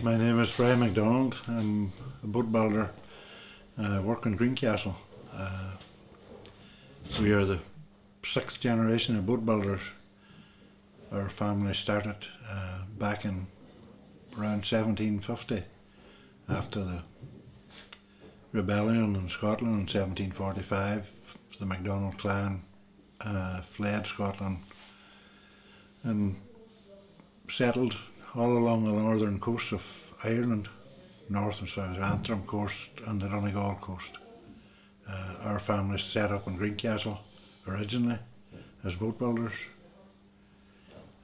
My name is McDonald. I'm a boat builder. I work in Greencastle. Uh, we are the sixth generation of boat builders. Our family started back in around 1750 after the rebellion in Scotland in 1745. The McDonald clan fled Scotland and settled all along the northern coast of Ireland, north and south, Antrim coast and the Donegal coast. Our family set up in Greencastle originally as boat builders,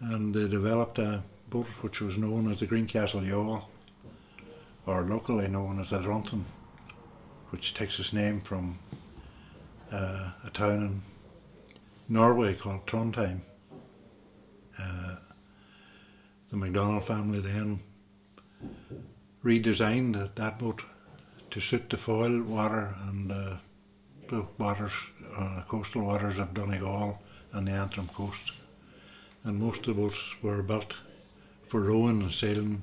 and they developed a boat which was known as the Greencastle Yawl, or locally known as the Drunton, which takes its name from a town in Norway called Trondheim. The McDonald family then redesigned that boat to suit the foil water and the waters, coastal waters of Donegal and the Antrim coast. And most of the boats were built for rowing and sailing,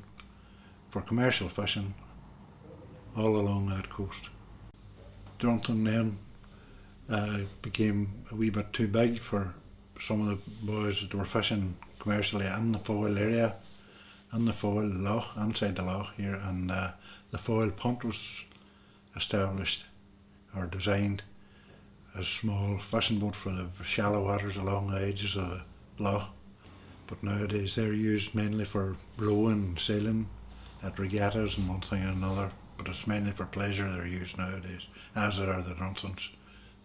for commercial fishing, all along that coast. Drunton then became a wee bit too big for some of the boys that were fishing commercially in the foil area, in the foil loch, inside the loch here, and the foil punt was established or designed as a small fishing boat for the shallow waters along the edges of the loch. But nowadays they're used mainly for rowing and sailing at regattas and one thing and another, but it's mainly for pleasure they're used nowadays, as are the Druntons,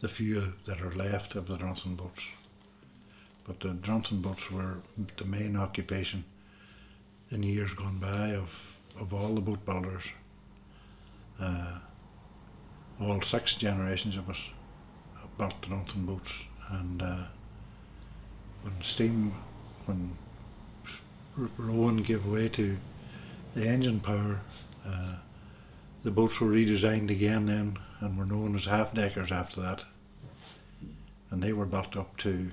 the few that are left of the Drunton boats. But the Drunton boats were the main occupation in years gone by of all the boat builders. All six generations of us built Drunton boats, and when rowing gave way to the engine power, the boats were redesigned again then and were known as half-deckers after that, and they were built up to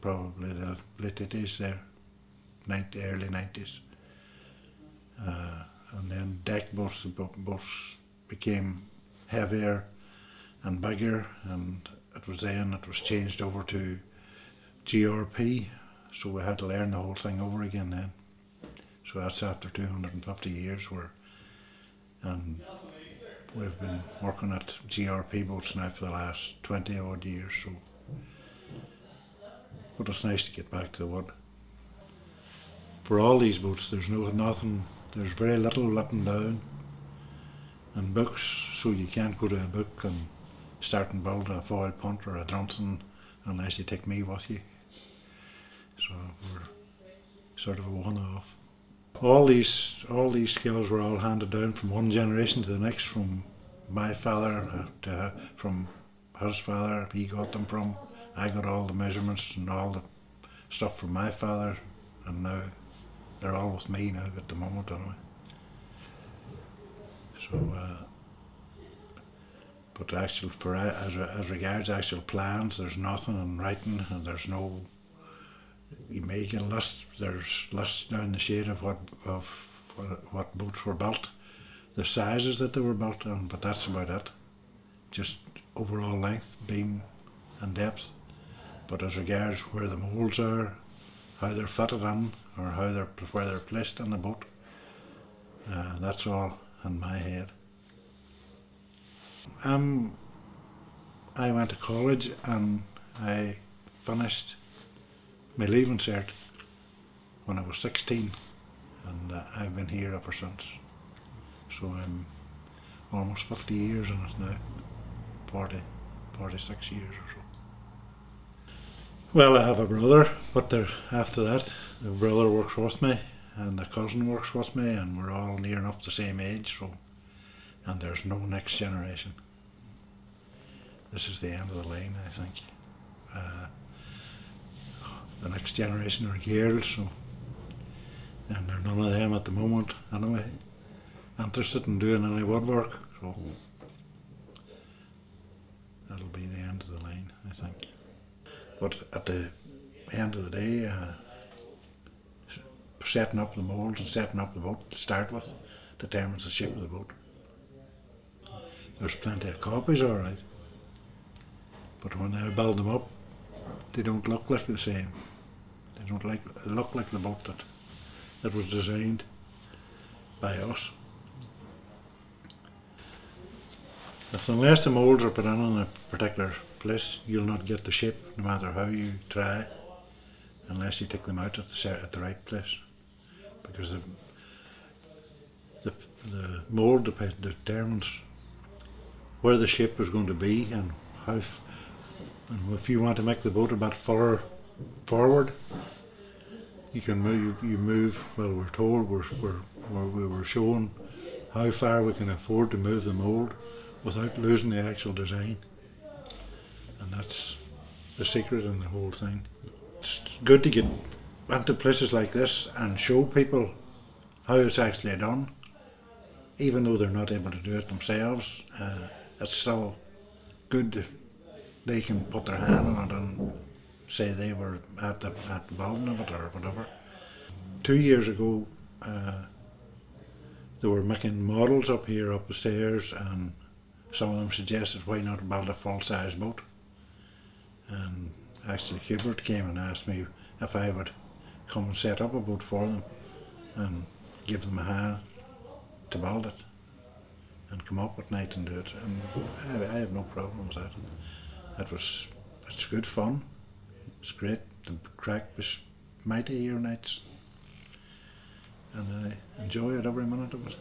probably the late 80s there, early 90s. And then deck boats, the boats became heavier and bigger, and it was changed over to GRP, so we had to learn the whole thing over again then. So that's after 250 years and we've been working at GRP boats now for the last 20 odd years, so. But it's nice to get back to the wood. For all these boats there's there's very little written down in books, so you can't go to a book and start and build a foil punt or a Drunton unless you take me with you. So we're sort of a one-off. All these skills were all handed down from one generation to the next, from my father from his father. He got them from. I got all the measurements and all the stuff from my father, and now they're all with me now at the moment anyway. So, but as regards actual plans, there's nothing in writing, and there's no. You may get a list. There's lists down the shade of what boats were built, the sizes that they were built in, but that's about it. Just overall length, beam, and depth. But as regards where the moulds are, how they're fitted in, or where they're placed in the boat, that's all in my head. I went to college and I finished my leaving cert when I was 16, and I've been here ever since. So I'm almost 50 years in it now, 46 years or so. Well, I have a brother, but after that, the brother works with me, and a cousin works with me, and we're all near enough the same age, so, and there's no next generation. This is the end of the line, I think. The next generation are girls, so, and there are none of them at the moment anyway, interested in doing any woodwork, so that'll be the end of the line, I think. But at the end of the day, setting up the moulds and setting up the boat to start with determines the shape of the boat. There's plenty of copies, alright, but when I build them up, they don't look like the same. They don't look like the boat that was designed by us. Unless the moulds are put in a particular place, you'll not get the shape, no matter how you try, unless you take them out at the right place. Because the mould determines where the shape is going to be and how. And if you want to make the boat a bit further forward, you can move. Well, we're told we were shown how far we can afford to move the mould without losing the actual design, and that's the secret in the whole thing. It's good to get into places like this and show people how it's actually done, even though they're not able to do it themselves. It's still good if they can put their hand on it and say they were at the building of it or whatever. 2 years ago, they were making models up here up the stairs, and some of them suggested why not build a full-size boat. And actually Hubert came and asked me if I would come and set up a boat for them and give them a hand to build it and come up at night and do it. And I have no problem with that. It's good fun. It's great. The crack was mighty here nights, and I enjoy it every minute of it.